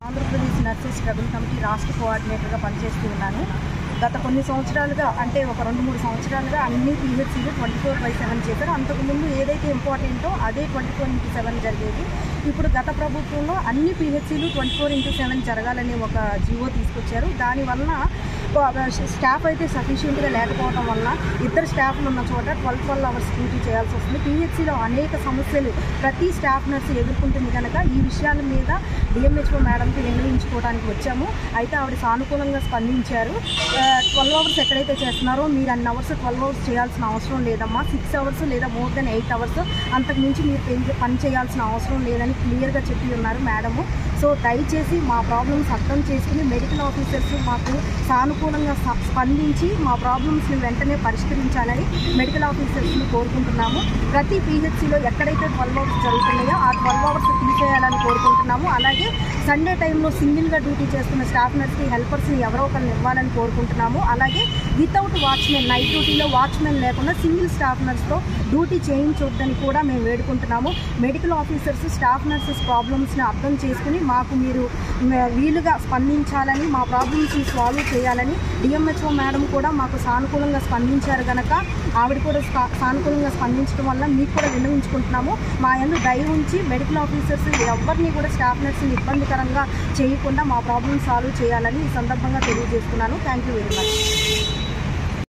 Andhra Pradesh nurses struggle committee రాష్ట్ర కోఆర్డినేటర్గా పనిచేస్తూ ఉన్నాను. గత కొన్ని సంవత్సరాలుగా అంటే ఒక 2-3 సంవత్సరాలుగా అన్ని PHCలు 24/7 చేశారు. అంతకుముందు ఏదైతే ఇంపార్టెంటో అదే 24/7 జరిగేది. ఇప్పుడు గత ప్రభుత్వంలో అన్ని PHCలు 24/7 జరగాలనే ఒక జీవో తీసుకొచ్చారు. దానివల్ల స్టాఫ్ అయితే సఫిషియెంట్గా లేకపోవడం వల్ల ఇద్దరు స్టాఫ్లు ఉన్న చోట 12 అవర్స్ డ్యూటీ చేయాల్సి వస్తుంది. PHCలో అనేక సమస్యలు ప్రతి స్టాఫ్ నర్సు ఎదుర్కొంటుంది కనుక ఈ విషయాల మీద DMHO మేడంకి విన్నవించుకోవడానికి వచ్చాము. అయితే ఆవిడ సానుకూలంగా స్పందించారు. 12 అవర్స్ ఎక్కడైతే చేస్తున్నారో మీరు అన్ని అవర్స్ 12 అవర్స్ చేయాల్సిన అవసరం లేదమ్మా, 6 అవర్స్ లేదా మోర్ దెన్ 8 అవర్స్ అంతకుమించి మీరు పని చేయాల్సిన అవసరం లేదని క్లియర్గా చెప్పి ఉన్నారు మేడము. సో దయచేసి మా ప్రాబ్లమ్స్ అర్థం చేసుకుని మెడికల్ ఆఫీసర్స్ మాకు సానుకూలంగా స్పందించి మా ప్రాబ్లమ్స్ని వెంటనే పరిష్కరించాలని మెడికల్ ఆఫీసర్స్ని కోరుకుంటున్నాము. ప్రతి PHCలో ఎక్కడైతే 12 అవర్స్ జరుగుతున్నాయో ఆ 12 అవర్స్ తీసేయాలని కోరుకుంటున్నాము. అలాగే సండే టైంలో సింగిల్గా డ్యూటీ చేస్తున్న స్టాఫ్ నర్స్కి హెల్పర్స్ని ఎవరో ఒకరిని ఇవ్వాలని కోరుకుంటున్నాము. అలాగే వితౌట్ వాచ్మెన్, నైట్ డ్యూటీలో వాచ్మెన్ లేకుండా సింగిల్ స్టాఫ్ నర్స్తో డ్యూటీ చేయించొద్దని కూడా మేము వేడుకుంటున్నాము. మెడికల్ ఆఫీసర్స్ స్టాఫ్ నర్సెస్ ప్రాబ్లమ్స్ని అర్థం చేసుకుని మాకు మీరు వీలుగా స్పందించాలని, మా ప్రాబ్లమ్స్ని సాల్వ్ చేయాలని DMHO మేడం కూడా మాకు సానుకూలంగా స్పందించారు కనుక ఆవిడ కూడా సానుకూలంగా స్పందించడం వల్ల మీకు కూడా విన్నవించుకుంటున్నాము. మా యందు దయ ఉంచి మెడికల్ ఆఫీసర్స్ ఎవరిని కూడా స్టాఫ్ నర్స్ని ఇబ్బందికరంగా చేయకుండా మా ప్రాబ్లమ్ సాల్వ్ చేయాలని ఈ సందర్భంగా తెలియజేస్తున్నాను. Thank you very much.